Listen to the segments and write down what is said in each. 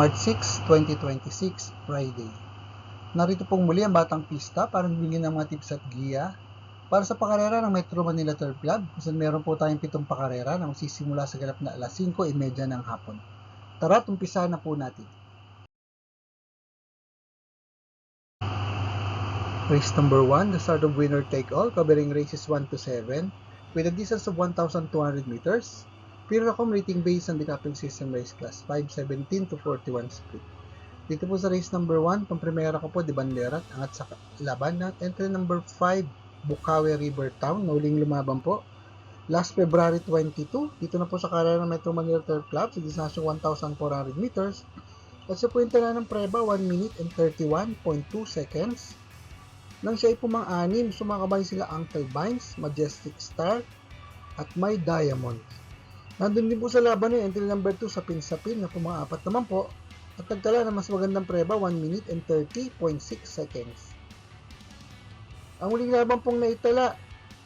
March 6, 2026, Friday. Narito pong muli ang Batang Pista para bigyan ng mga tips at giya para sa pakarera ng Metro Manila Turf Club, kung meron po tayong 7 pakarera na magsisimula sa ganap na alas 5:30 ng hapon. Tara, umpisa na po natin. Race number 1, the start of winner take all, covering races 1 to 7 with a distance of 1,200 meters. Piracom rating based on the decapping system race class 5:17 to 41 split. Dito po sa race number 1, pang-primera ko po, Di Banderat, angat sa laban na entry number 5, Bukawi River Town, nauling lumaban po. Last February 22, dito na po sa karera ng Metro Manila Turf Club, sa distansya 1,400 meters. At sa puwenta na ng preba, 1 minute and 31.2 seconds. Nang siya ay pumang-anim, sumakabay sila Uncle Vines, Majestic Star, at My Diamond. Nandun din po sa laban yung entry number 2 sa Pinsapin na pumang-apat naman po, at nagtala na mas magandang preba, 1 minute and 30.6 seconds. Ang huling laban pong naitala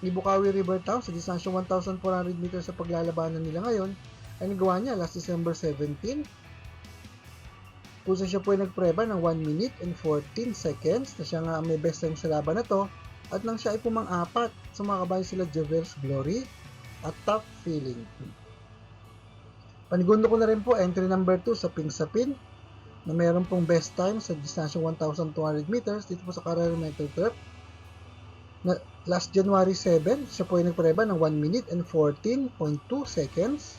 ni Bukawi River Town sa distansya 1,400 meters sa paglalabanan nila ngayon ay nagawa niya last December 17, kung saan siya po ay nagpreba ng 1 minute and 14 seconds na siya nga may best time sa laban na to, at nang siya ay pumang-apat, sumakabay sila Javel's Glory at Top Feeling. Panigundo ko na rin po entry number 2 sa Pinsapin na mayroon pong best time sa distansya 1,200 meters dito po sa Carrera Metro Turf. Na last January 7, siya po ay nagpreba ng 1 minute and 14.2 seconds.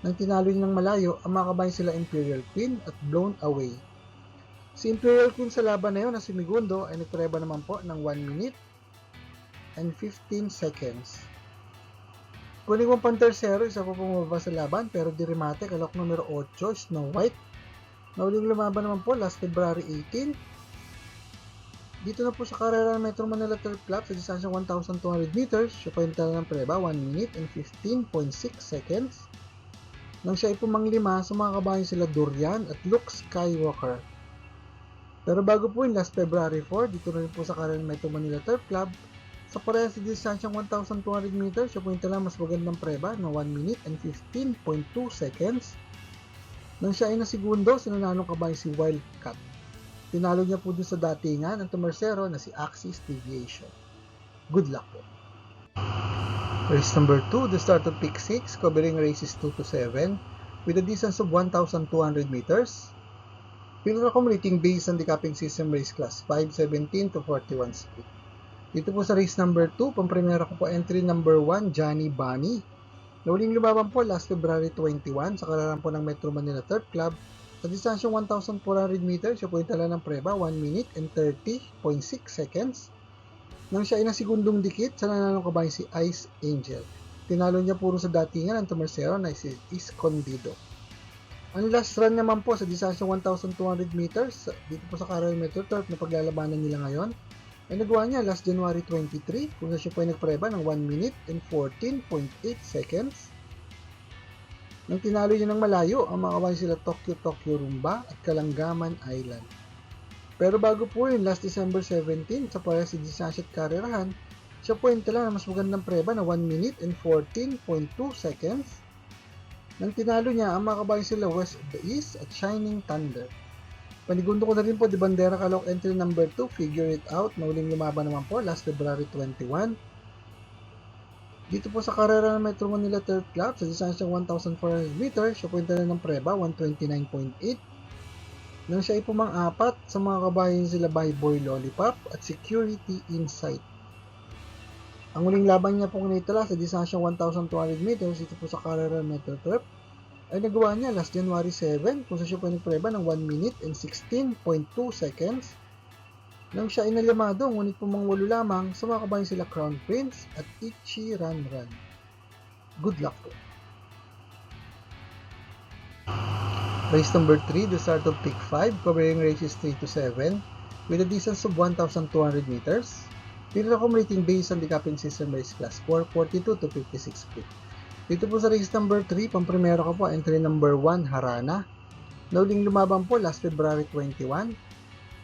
Nang tinalo niya ng malayo, ang mga kabayan sila Imperial Queen at Blown Away. Si Imperial Queen sa laban na yun na si Migundo ay nagpreba naman po ng 1 minute and 15 seconds. Kuning kong Pantersero, isa po pumababa sa laban pero di remate, kalok numero 8, Snow White. Nauling lumaban naman po last February 18. Dito na po sa karera ng Metro Manila Turf Club sa distansya 1,200 meters, siya po yung tala ng preba, 1 minute and 15.6 seconds. Nang siya ay pumanglima, sa mga kabayan sila Durian at Luke Skywalker. Pero bago po yung last February 4, dito na rin po sa karera ng Metro Manila Turf Club, sa parehas sa distansyang 1,200 meters, siya po yung tala mas magandang preba na 1 minute and 15.2 seconds. Nang siya ay nasigundo, sinananong kabayan si Wildcat. Tinalo niya po dun sa datingan ng tumersero na si Axis Deviation. Good luck po. Race number 2, the start of Peak 6, covering races 2 to 7 with a distance of 1,200 meters. Piracom rating based on the decapping system race class 5:17 to 41 split. Dito po sa race number 2, pang-primera ko po entry number 1, Johnny Bunny. Nauling lumaban po last February 21 sa kararan po ng Metro Manila Turf Club. Sa distansya 1,400 meters, siya po yung tala ng preba, 1 minute and 30.6 seconds. Nang siya ay nasigundong dikit, sa nananong kabayan si Ice Angel. Tinalo niya puro sa datingan ng tumersero na si Escondido. Ang last run naman po sa distansya 1,200 meters, dito po sa Carrera Metro Turf na paglalabanan nila ngayon, ay nagawa niya last January 23, kung siya po ay nagpreba ng 1 minute and 14.8 seconds. Nang tinalo niya ng malayo, ang mga kabayan sila Tokyo Rumba at Kalangaman Island. Pero bago po yun, last December 17, sa parehas sa distansya at karerahan, siya po yung tala na mas magandang preba na 1 minute and 14.2 seconds. Nang tinalo niya, ang mga kabayan sila West of the East at Shining Thunder. Panigundo ko na rin po, Di Bandera Kalok entry number 2, Figure It Out, na uling lumaban naman po last February 21. Dito po sa karera ng Metro Manila Turf Club, sa distansya 1,400 meters, siya po yung tala ng preba, 129.8. Nang siya ay pumang-apat, sa mga kabayan sila Boy Lollipop at Security Insight. Ang huling laban niya pong naitala sa distansya 1,200 meters dito po sa Carrera Metro Turf ay nagawa niya last January 7, kung sa siya po nagpreba ng 1 minute and 16.2 seconds. Nang siya ay nalimado, ngunit pumangwalo lamang, sa mga kabayan sila Crown Prince at Ichi Ran Ran. Good luck po. Race number 3, the start of Peak 5, covering races 3 to 7 with a distance of 1,200 meters. Piracom rating based on the decapping system race class 4:42 to 56 feet. Dito po sa race number 3, pang-primera ko po entry number 1, Harana. Nauling lumaban po last February 21.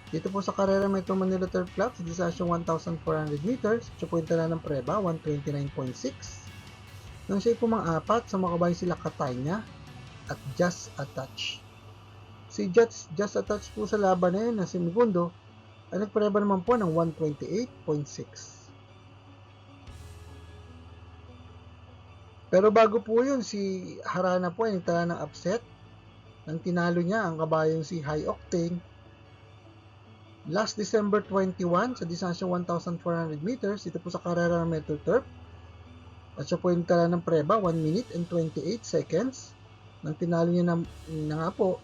Dito po sa Carrera Metro Manila Turf Club sa distansya 1,400 meters, siya po yung tala ng preba, 129.6. Nang siya ay pumang-apat, sa mga kabayan sila Katanya at Just a Touch. Si Just a Touch po sa laban na yun na si Segundo ay nagpreba naman po ng 128.6. Pero bago po yun, si Harana po ay nagtala ng upset nang tinalo niya ang kabayong si High Octane last December 21 sa distansyang 1,400 meters dito po sa karera ng Metro Turf. At siya po ay nagtala ng preba 1 minute and 28 seconds nang tinalo niya na nga po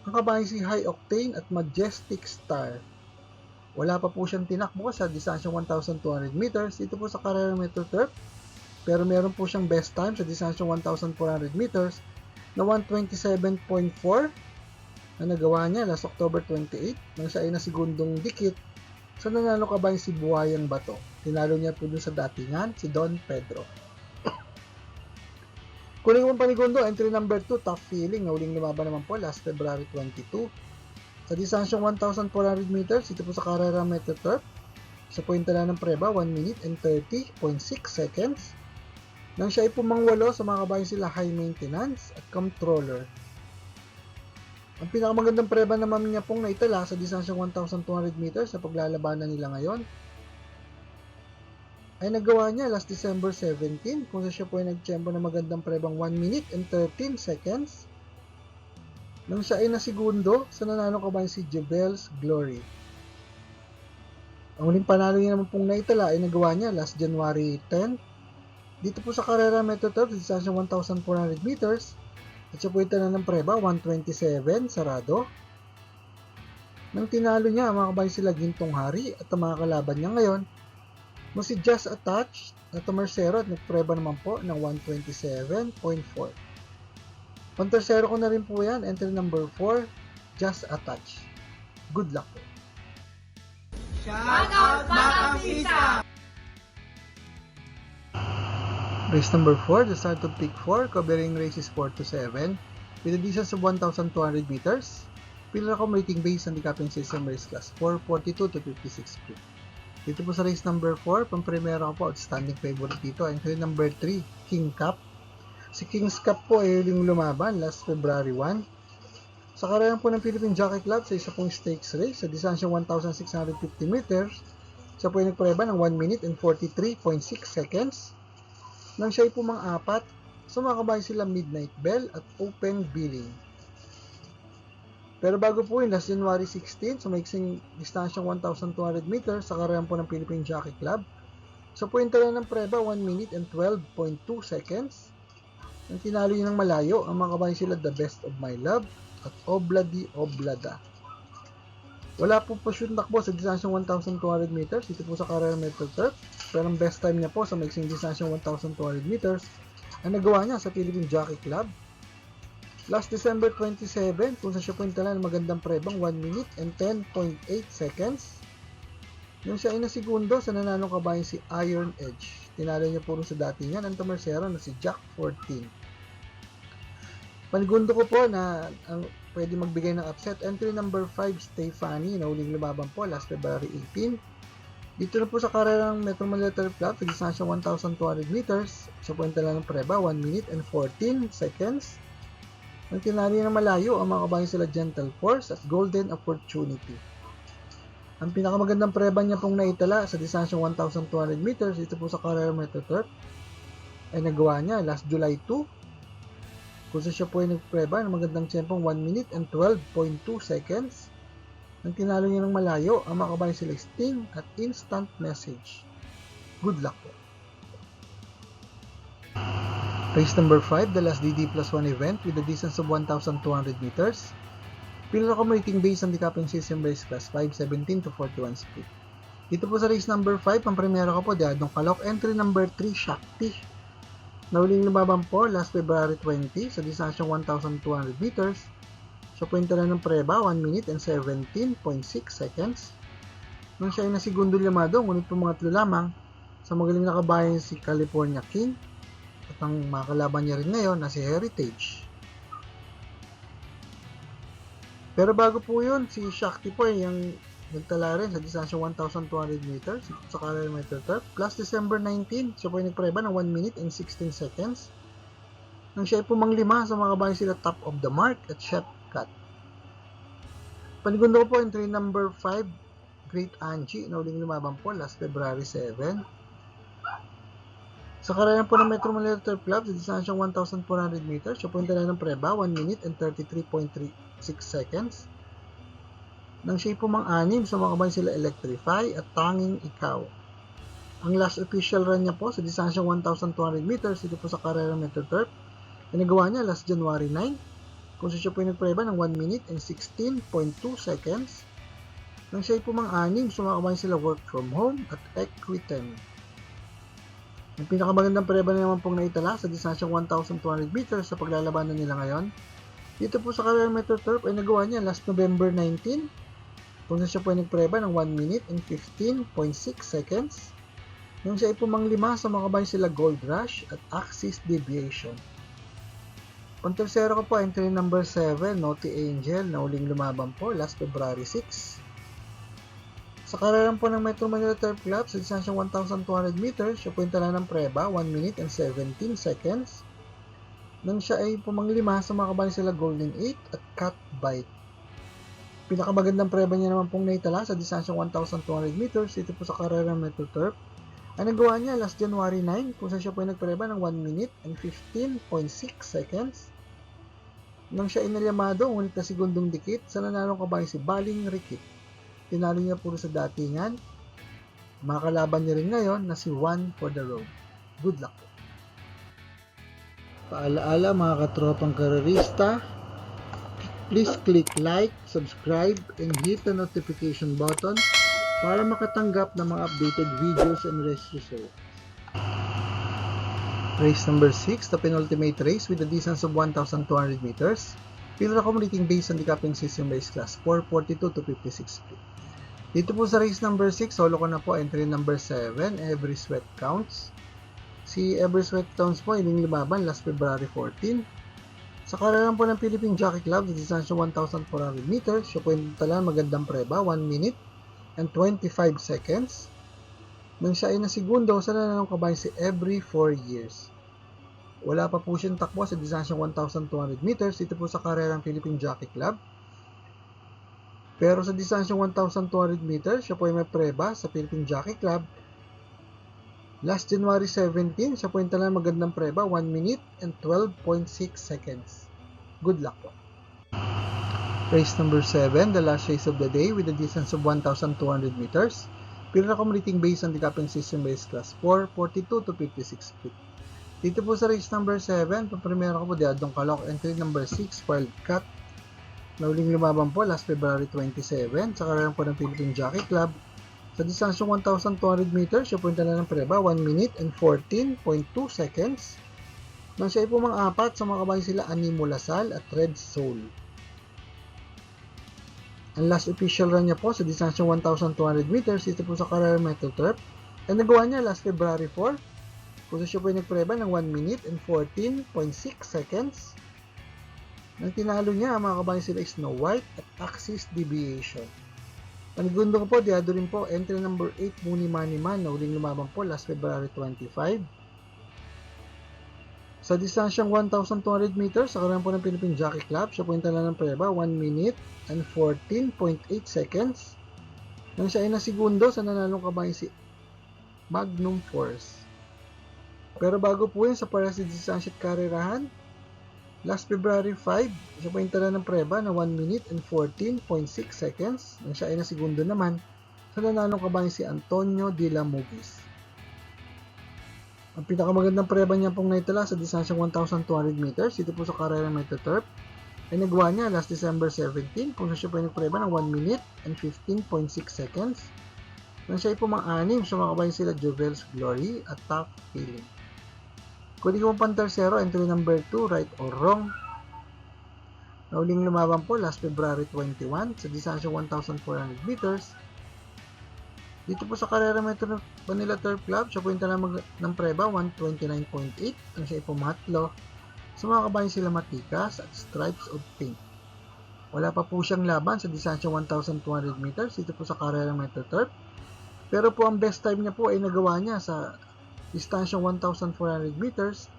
ang kabayong si High Octane at Majestic Star. Wala pa po siyang tinakbo sa distansyang 1,200 meters dito po sa karera ng Metro Turf. Pero meron po siyang best time sa distansyang 1,400 meters na 127.4 na nagawa niya last October 28 nang siya ay nasigundong dikit sa nanalo kabayong si Buhayang Bato. Tinalo niya po dun sa datingan si Don Pedro. Kuning mong panigundo, entry number 2, Tough Feeling na uling lumaban naman po last February 22 sa distansyang 1,400 meters dito po sa karera Metro Turf. Sa pointala ng preba 1 minute and 30.6 seconds nang siya ay pumangwalo sa mga kabayong sila High Maintenance at Controller. Ang pinakamagandang preba naman niya pong naitala sa distansyang 1,200 meters sa paglalabanan nila ngayon ay nagawa niya last December 17 kung siya po ay nagtiyempo na magandang prebang 1 minute and 13 seconds nang siya ay nasigundo sa nanalo kabayong si Jebel's Glory. Ang huling panalo niya naman pong naitala ay nagawa niya last January 10 dito po sa karera Metro Turf sa distansyang 1,400 meters at siya po itala ng preba 127 sarado nang tinalo niya ang mga kabayong sila Gintong Hari at ang mga kalaban niya ngayon mo si Just a Touch na tumersero at nagpreba naman po ng 127.4. Pantersero ko na rin po yan, entry number 4, Just a Touch. Good luck po. Shout out Batang Isa! Race number 4, the start of peak 4, covering races 4 to 7 with a distance of 1,200 meters. Pillar rating based handicaping system race class 4, 42 to 56 feet. Dito po sa race number 4, pang-primera ko po, outstanding favorite dito. Entry number 3, King Cup. Si King's Cup po ay huling lumaban last February 1. Sa karera po ng Philippine Jockey Club sa isa pong stakes race sa distansyang 1,650 meters, siya po ay nagpreba ng 1 minute and 43.6 seconds. Nang siya ay pumang-apat, sumakabay sila Midnight Bell at Open Billing. Pero bago po yun, last January 16, sa maiksing distansyang 1,200 meters sa karera po ng Philippine Jockey Club, siya po yung tala ng preba 1 minute and 12.2 seconds. Nang tinalo yun ng malayo, ang mga kabayan sila The Best of My Love at Obladi Oblada. Wala po siya takbo sa distansyang 1,200 meters dito po sa karera Metro Turf. Pero ang best time niya po sa maiksing distansyang 1,200 meters ang nagawa niya sa Philippine Jockey Club last December 27 kung saan siya po intala ng magandang prebang 1 minute and 10.8 seconds nung siya ay nasigundo sa nananong kabayan si Iron Edge. Tinalo niya po rin sa datingan ang tumersero na si Jack 14. Panigundo ko po na ang pwede magbigay ng upset, entry number 5, Stefani na huling lumaban po last February 18. Dito na po sa karera ng Metro Manila Turf Club sa distansyang 1,200 meters. Siya po intala ng preba 1 minute and 14 seconds. Nang tinalo ng malayo ang mga kabayan sila Gentle Force at Golden Opportunity. Ang pinakamagandang preba niya pong naitala sa distansyang 1,200 meters dito po sa karera Metro Turf ay nagawa niya last July 2 kung siya po ay nagpreba ng magandang tiyempong 1 minute and 12.2 seconds. Nang tinalo niya ng malayo ang mga kabayan sila Sting at Instant Message. Good luck po. Race number 5, the last DD plus 1 event with a distance of 1,200 meters. Pillar rating based handicaping system race class 5:17 to 41 speed. Dito po sa race number 5, ang primera ko po, Diadong Kalok, entry number 3, Shakti. Na huling lumaban po last February 20 sa distansyang 1,200 meters. Siya po intala ng preba 1 minute and 17.6 seconds. Nung siya ay nasigundo llamado, ngunit po mga 3 lamang sa magaling na kabayan si California King at ang mga kalaban niya rin ngayon na si Heritage. Pero bago po yun, si Shakti po ay yung nagtala rin sa distansyang 1,200 meters sa karera Metro Turf. Plus December 19, siya po ay nagpreba ng 1 minute and 16 seconds. Nang siya ay pumanglima sa mga kabayan sila Top of the Mark at Chef Cut. Panigundo ko po entry number 5, Great Angie, na uling lumaban po last February 7. Sa karera po ng Metro Manila Turf Club, sa distansyang 1,400 meters, siya po yung tala ng preba, 1 minute and 33.36 seconds. Nang siya po mang-anim, sumakabay sila Electrify at Tanging Ikaw. Ang last official run niya po sa distansyang 1,200 meters, dito po sa karera Metro Turf, ay nagawa niya last January 9, kung siya po yung nagpreba ng 1 minute and 16.2 seconds. Nang siya po mang-anim, sumakabay sila Work From Home at Equitem. Ang pinakamagandang preba na naman pong naitala sa distansyang 1,200 meters sa paglalabanan nila ngayon, dito po sa Carrera Metro Turf ay nagawa niya last November 19, kung siya po ay nagpreba ng 1 minute and 15.6 seconds. Nang siya ay pumanglima, sumakabay sila Gold Rush at Axis Deviation. Pang-tercero ko po, entry number 7, Naughty Angel, na uling lumaban po last February 6. Sa karerang po ng Metro Manila Turf Club, sa distansyang 1,200 meters, siya po yung tala ng preba, 1 minute and 17 seconds. Nang siya ay pumanglima, sumakabay sila Golden 8 at Cat Bite. Pinakamagandang preba niya naman pong naitala sa distansyang 1,200 meters, dito po sa karerang Metro Turf, ay nagawa niya last January 9, kung saan siya po yung nagpreba ng 1 minute and 15.6 seconds. Nang siya ay nalyamado, ngunit na segundong dikit, sa nanalong kabayo si Baling Rikit. Tinalo niya puro sa datingan. Makakalaban niya rin ngayon na si One for the Road. Good luck po. Paalaala mga katropang karerista, please click like, subscribe, and hit the notification button para makatanggap ng mga updated videos and race results. Race number 6, the penultimate race with a distance of 1,200 meters. Field accommodating based on the capping system race class 442 to 56 feet. Dito po sa race number 6, solo ko na po entry number 7, Every Sweat Counts. Si Every Sweat Counts po, ining lumaban last February 14. Sa karerang po ng Philippine Jockey Club, sa distansya 1,400 meters, siya po yung tala magandang preba, 1 minute and 25 seconds. Nang siya ay nasigundo, sa nananong kabayo si Every 4 years. Wala pa po siyang takbo sa distansya 1,200 meters, dito po sa karerang Philippine Jockey Club. Pero sa distansyang 1,200 meters, siya po ay may preba sa Philippine Jockey Club. Last January 17, siya po yung tala magandang preba, 1 minute and 12.6 seconds. Good luck po. Race number 7, the last race of the day with a distance of 1,200 meters. Field accommodating based on the capping system race class 442 to 56 feet. Dito po sa race number 7, pampremero ko po Diadong Calooc, entry number 6, Wildcat. Nauling lumaban po last February 27 sa karerang po ng Philippine Jockey Club. Sa distansyong 1,200 meters, siya po yung tala ng preba, 1 minute and 14.2 seconds. Nang siya ay po mang-apat, sa mga kabayo sila Animo Lasal at Red Soul. Ang last official run niya po sa distansyong 1,200 meters, dito po sa karera Metro Turf, ay nagawa niya last February 4, kung siya po yung nagpreba ng 1 minute and 14.6 seconds. Nang tinalo niya, ang mga kabayo sila Snow White at Axis Deviation. Panigundo ko po, diado rin po, entry number 8, Muni Money Man, na uling lumaban po last February 25. Sa distansyang 1,200 meters, sa karera po ng Philippine Jockey Club, siya po yung tala ng preba, 1 minute and 14.8 seconds. Nang siya ay nasigundo, sa nanalong kabayo si Magnum Force. Pero bago po yun, sa para sa distansya at karerahan, last February 5, siya po yung tala ng preba na 1 minute and 14.6 seconds. Nang siya ay nasigundo naman, sa nanalong kabayo si Antonio de la Mugis. Ang pinakamagandang preba niya pong naitala sa distansyang 1,200 meters, dito po sa karera Metro Turf, ay nagawa niya last December 17, kung siya po yung nagpreba ng 1 minute and 15.6 seconds. Nang siya ay pumang-anim, sumakabay sila Juvel's Glory at Top Feeling. Kunin ko pang tersero, entry number 2, Right or Wrong. Nauling lumaban po last February 21 sa distansyang 1,400 meters. Dito po sa karera Metro Manila Turf Club, siya po yung tala ng preba, 129.8. Nang siya ay pumatlo, sumakabay sila Matikas at Stripes of Pink. Wala pa po siyang laban sa distansyang 1,200 meters dito po sa karera Metro Turf. Pero po ang best time niya po ay nagawa niya sa distansyang 1,400 meters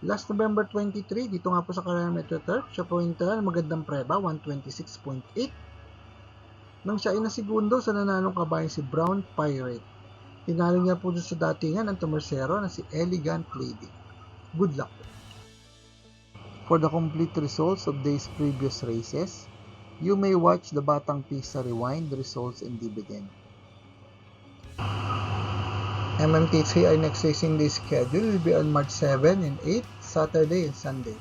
last November 23 dito nga po sa karera Metro Turf. Siya po yung tala ng magandang preba, 126.8. nang siya ay nasigundo sa nanalong kabayan si Brown Pirate. Tinalo niya po sa datingan ang tumersero na si Elegant Lady. Good luck! For the complete results of these previous races, you may watch the Batang Pista Rewind results and dividend. MMT3, our next racing day schedule will be on March 7 and 8, Saturday and Sunday.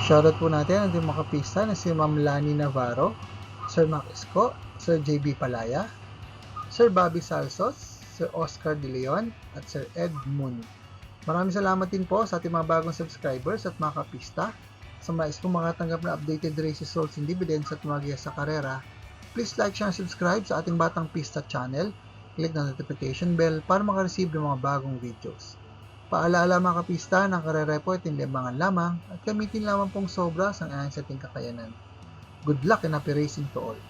Shoutout po natin ang ating mga kapista na si Ma'am Lani Navarro, Sir Mac Esco, Sir JB Palaya, Sir Bobby Salsos, Sir Oscar De Leon, at Sir Ed Moon. Maraming salamat din po sa ating mga bagong subscribers at mga kapista. Sa mais po makatanggap na updated race results and dividends at mga giya sa karera, please like, share, and subscribe sa ating Batang Pista channel. Click na notification bell para makareceive ng mga bagong videos. Paalaala mga kapista, ng karera po ay tinlibangan lamang at gamitin lamang pong sobra sang ayon sa ating kakayanan. Good luck and happy racing to all!